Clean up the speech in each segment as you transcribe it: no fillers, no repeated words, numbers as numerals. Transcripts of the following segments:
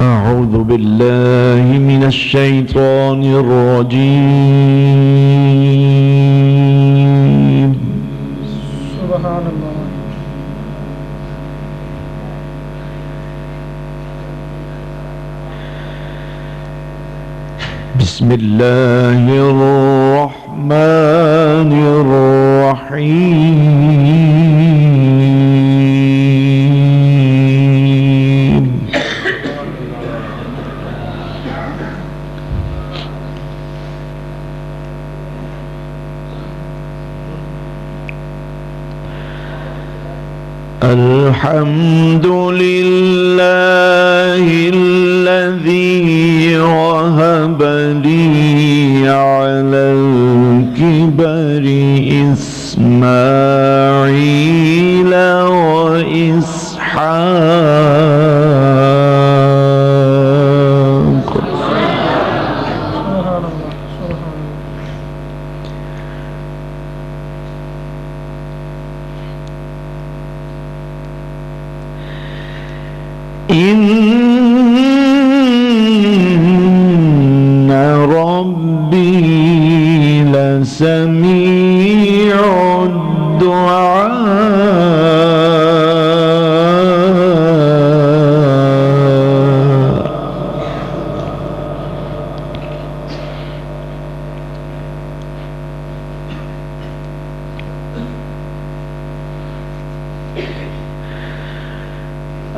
أعوذ بالله من الشيطان الرجيم. سبحان الله. بسم الله الرحمن الرحيم. الحمد لله الذي وهب لي على الكبر إسماعيل وإسحاق. إن ربي لسميع الدعاء.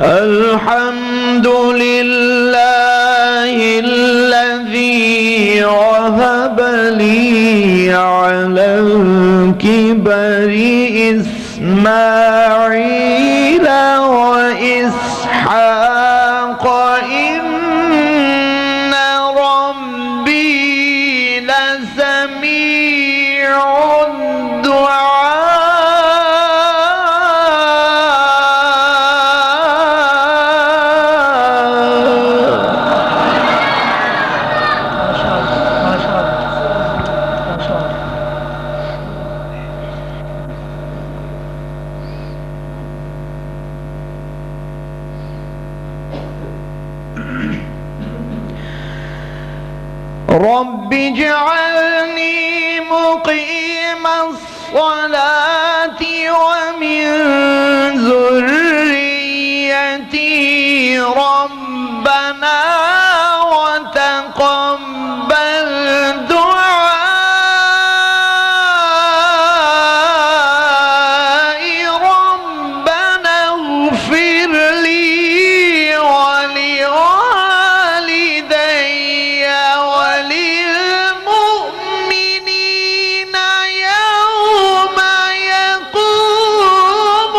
الحمد لله الذي وهب لي على الكبر إسماعيل وإسحاق. إن ربي لسميع الدعاء. رب اجعلني مقيم الصلاة ومن ذريتي ربنا وتقبل دعائي. ربنا اغفر لي ولوالدي وللمؤمنين يوم يقوم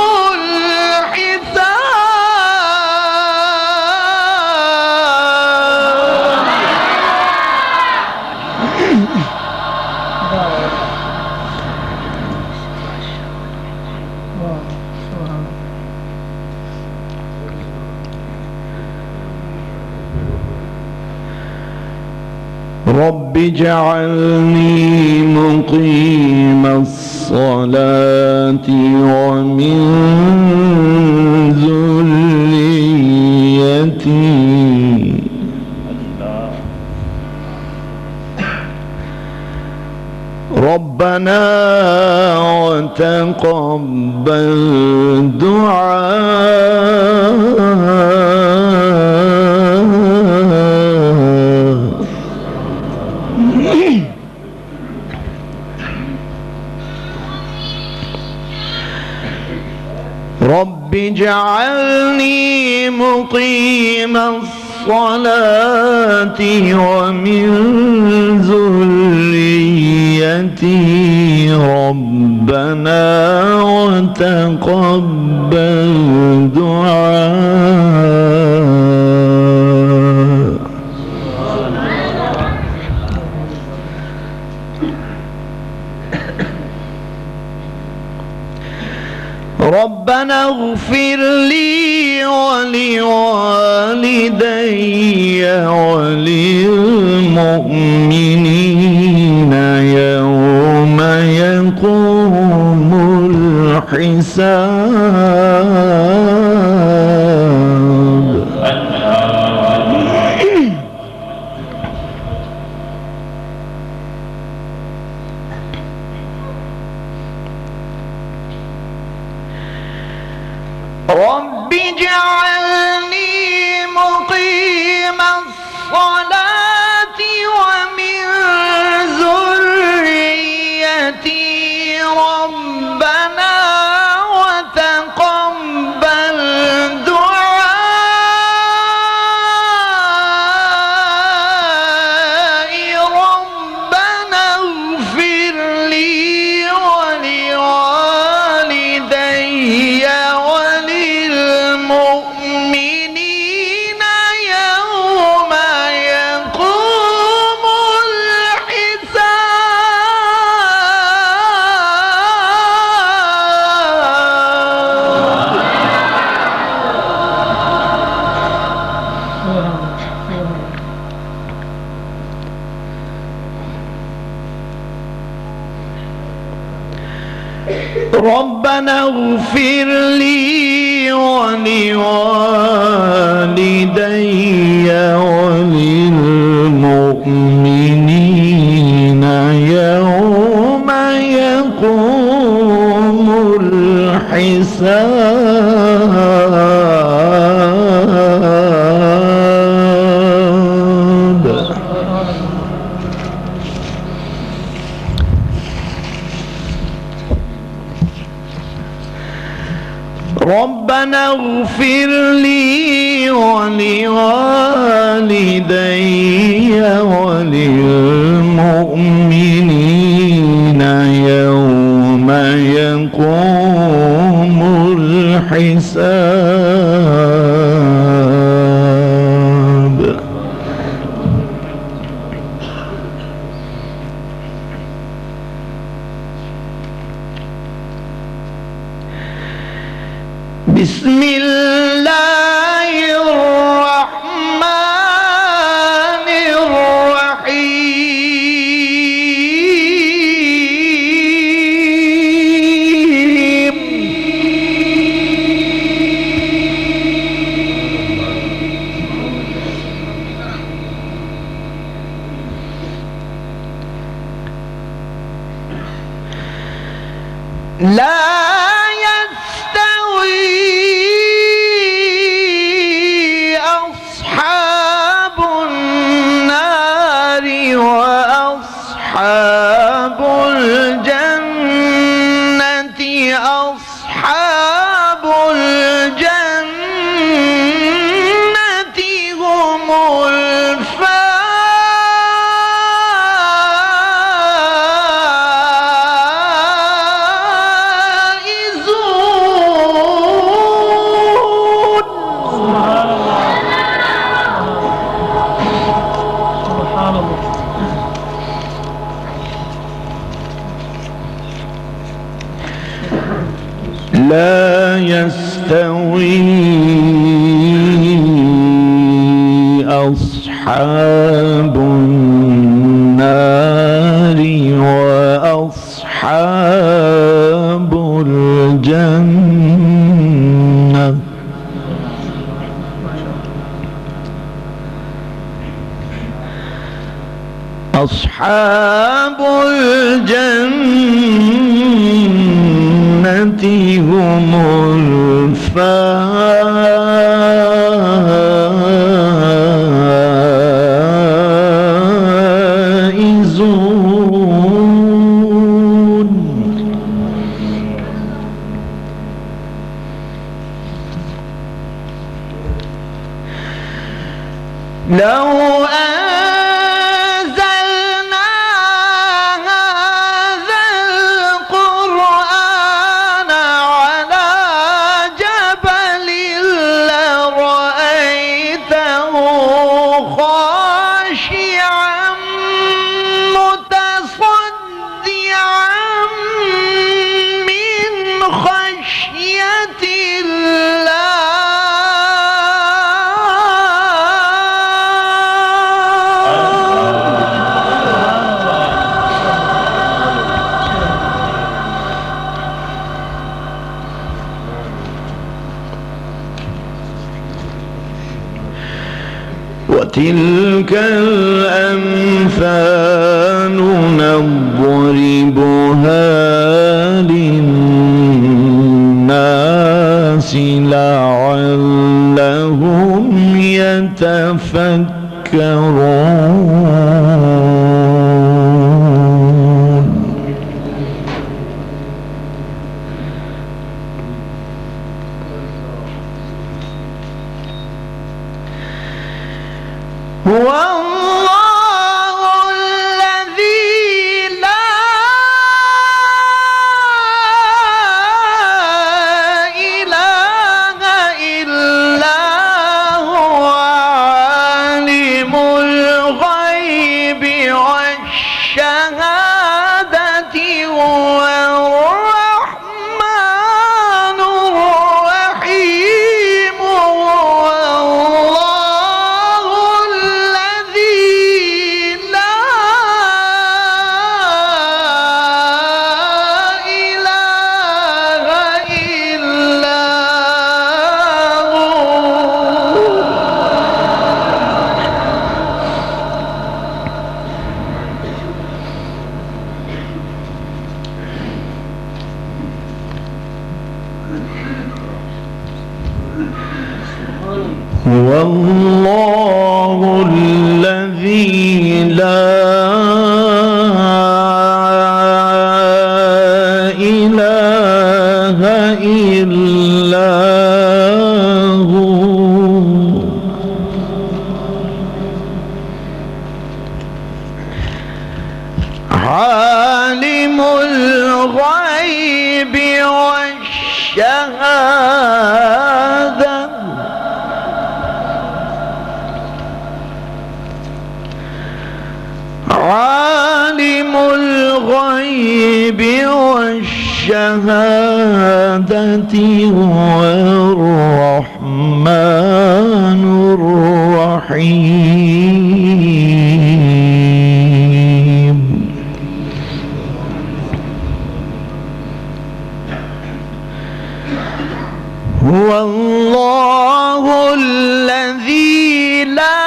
رب اجعلني مقيم الصلاة ومن ذريتي ربنا وتقبل دعاء. رب اجعلني مقيم الصلاة ومن ذريتي ربنا وتقبل دعاء. ربنا اغفر لي ولوالدي وللمؤمنين يوم يقوم الحساب. صلاتي ومن ذريتي ربنا وتقبل دعائي ربنا اغفر لي ولوالدي وللمؤمنين يوم يقوم الحساب. ربنا اغفر لي ولوالدي وللمؤمنين يوم يقوم الحساب. ربنا اغفر لي ولوالدي وللمؤمنين يوم يقوم الحساب. بسم الله الرحمن الرحيم. لا أصحاب النار وأصحاب الجنة أصحاب الجنة هم لا يستوي أصحاب النار وأصحاب الجنة أصحاب الجنة هم الفائزون. لو وتلك الأمثال نضربها للناس لعلهم يتفكرون. هو الله الذي لا إله إلا هو عالم الغيب والشهادة هو الرحمن الرحيم هو الله الذي لا إله إلا هو الله الذي لا إله إلا هو عالم الغيب والشهادة عالم الغيب والشهادة هو الرحمن الرحيم هو الله الذي لا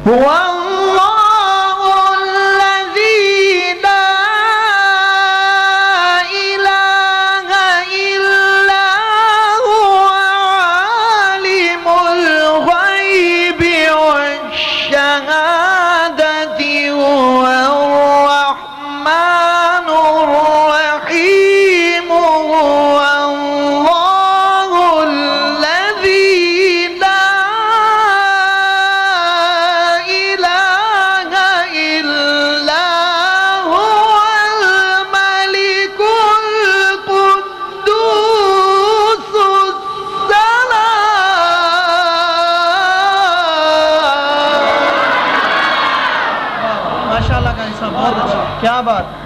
هو الله الذي لا إله إلا هو عالم الغيب والشهادة هو الرحمن الرحيم هو الله الذي لا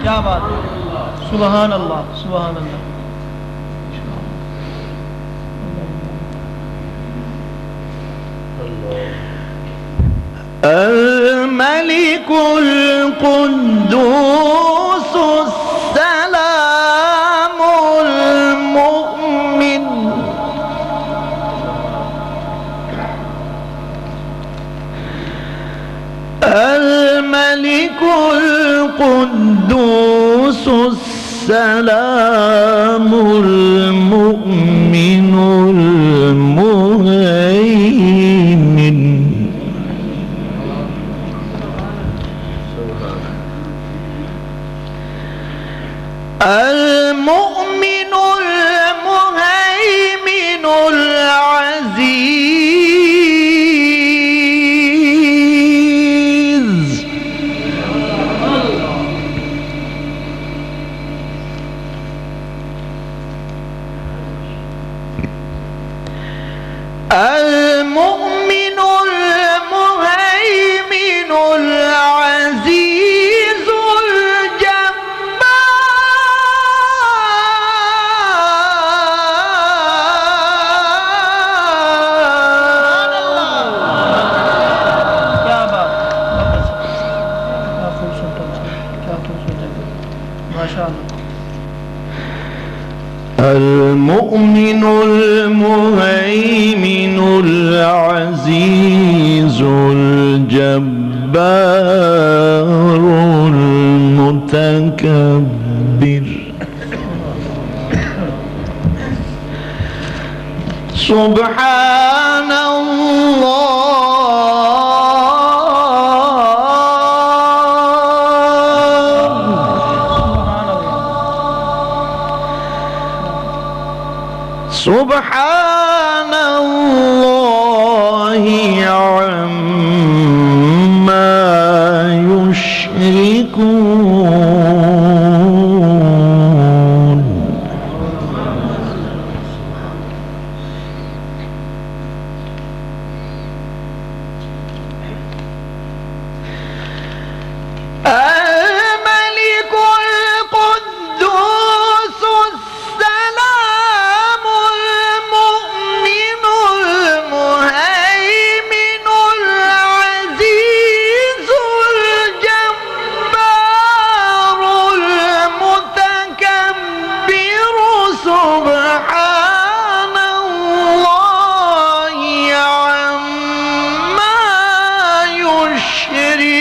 क्या बात सुभान अल्लाह सुभान अल्लाह الملك القدوس السلام المؤمن الملك القدوس السلام المؤمن المهيمن المؤمن المهيمن العزيز المؤمن المهيمن العزيز المؤمن المهيمن العزيز الجبار المتكبر سبحان سبحان الله عما يشركون الملك القدوس السلام المؤمن المهيمن العزيز الجبار المتكبر سبحان الله عما يشركون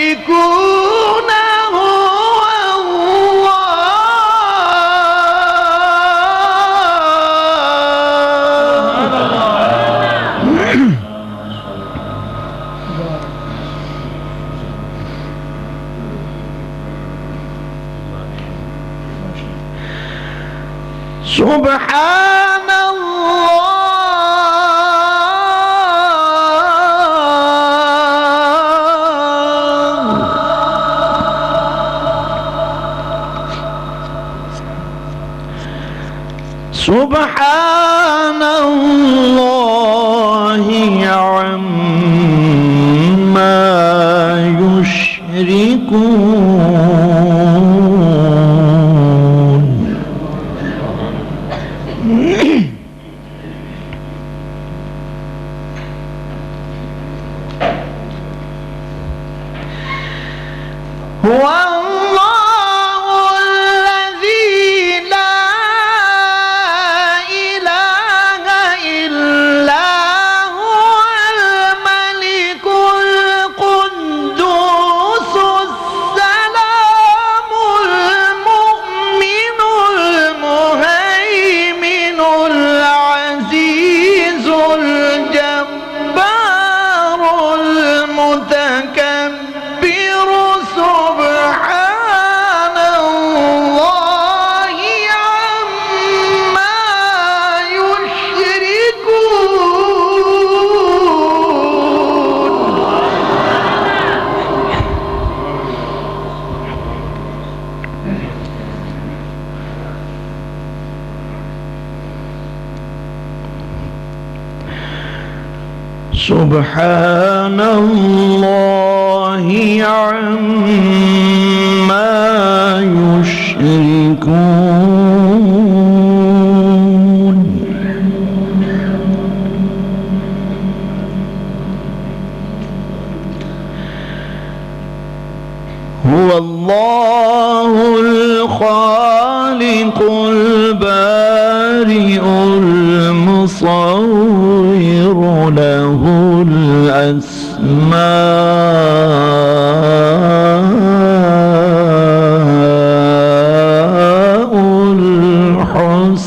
سبحان الله سبحان الله عما يشركون هو الله الذي لا إله إلا هو الملك القدوس السلام المؤمن المهيمن العزيز الجبار المتكبر سبحان الله عما يشركون سبحان الله عما يشركون هو الله الخالق البارئ المصور له الأسماء الحسنى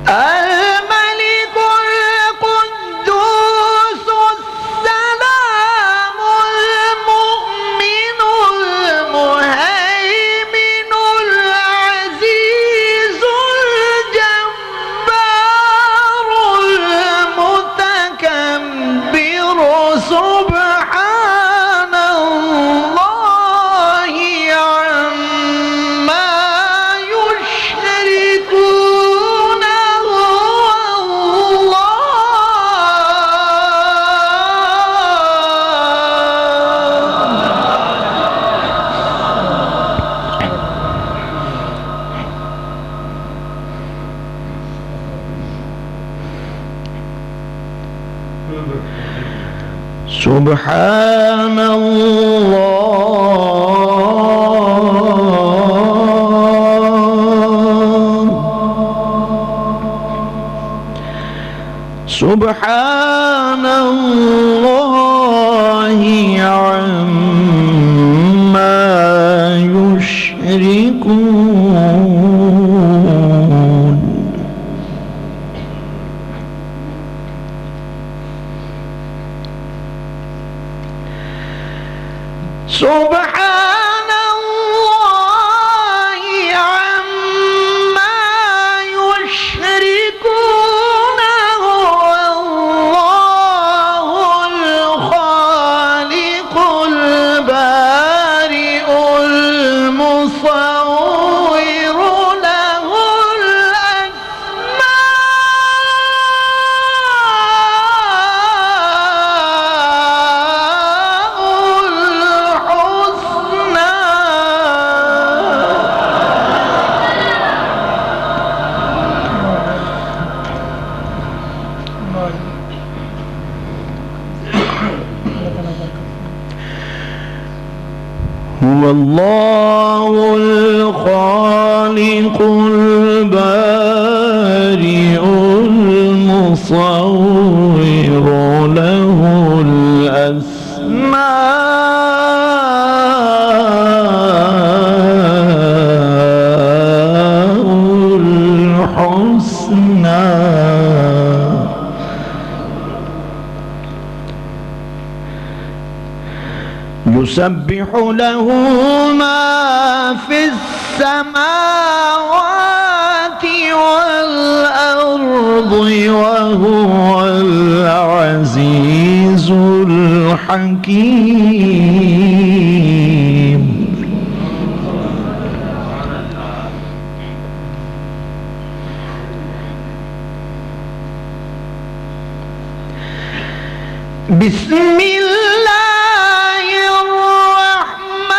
الملك القدوس السلام المؤمن المهيمن سبحان الله سبحان الله عما يشركون سبحان الله عما يشركون هو الله الخالق البارئ المصور له هو الله الخالق البارئ المصور له الأسماء الحسنى يسبح له ما في السماوات والأرض وهو العزيز الحكيم بسم الله الرحمن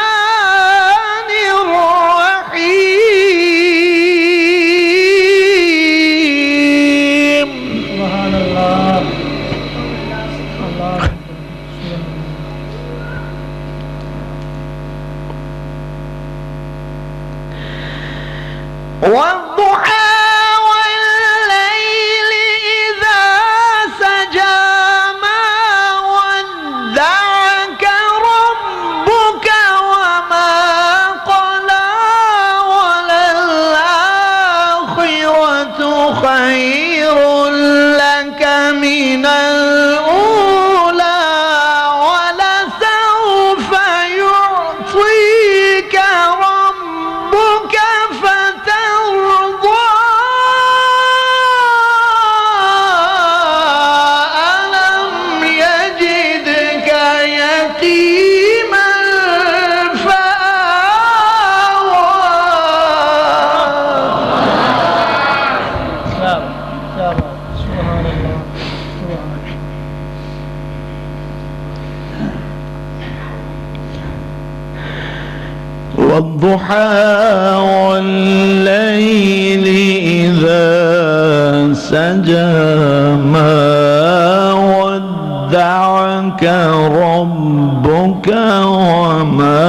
الرحيم سبحان الله الله والضحى والليل إذا سجى ما ودعك ربك وما قلى وللآخرة خير لك من الأولى ولسوف يعطيك ربك فترضى ألم يجدك يتيما فآوى سبحان الله والضحى والليل إذا سجى ما ودعك ربك وما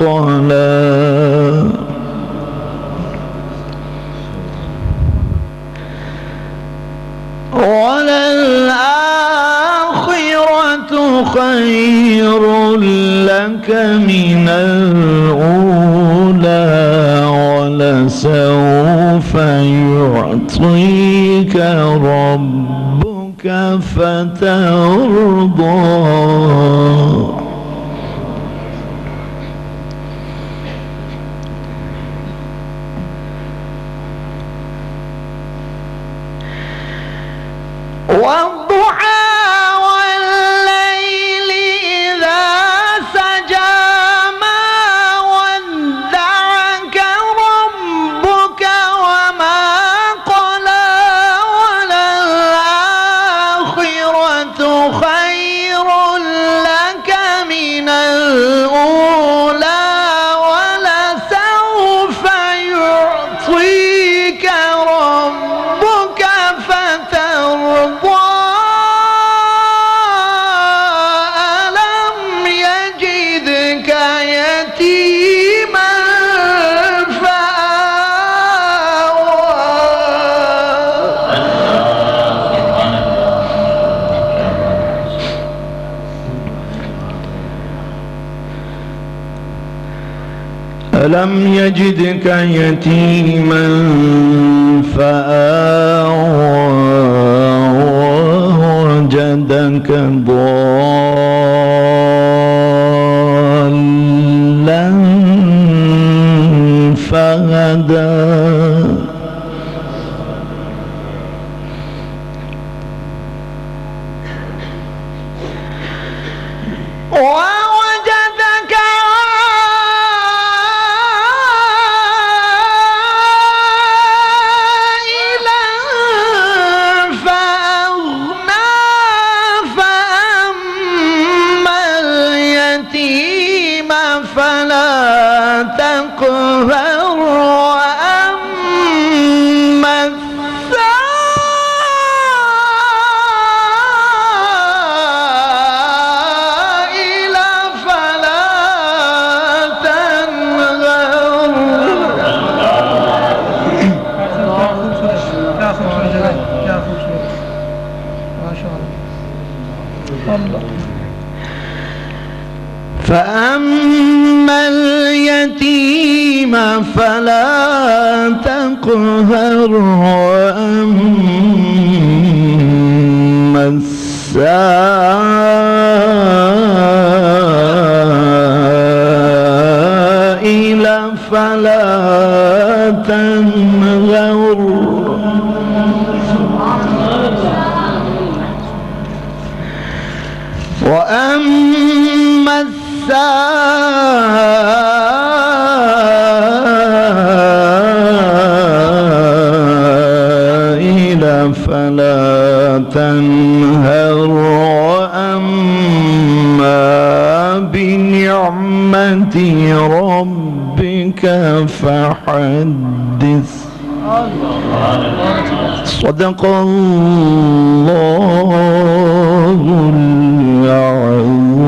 قلى وللآخرة خير لك من الأولى ولسوف يعطيك ربك فترضى والضحى والليل إذا سجى ما ودعك ربك وما قلى وللآخرة خير لك ألم يجدك يتيما فآوى ووجدك ضالا فهدى ووجدك عائلا فأغنى فأما اليتيم فلا تقهر وأما فأما اليتيم فلا تقهر وأما السائل فلا تنهر وأما السائل فلا تنهر وأما بنعمة ربك فحدث. صدق الله العظيم.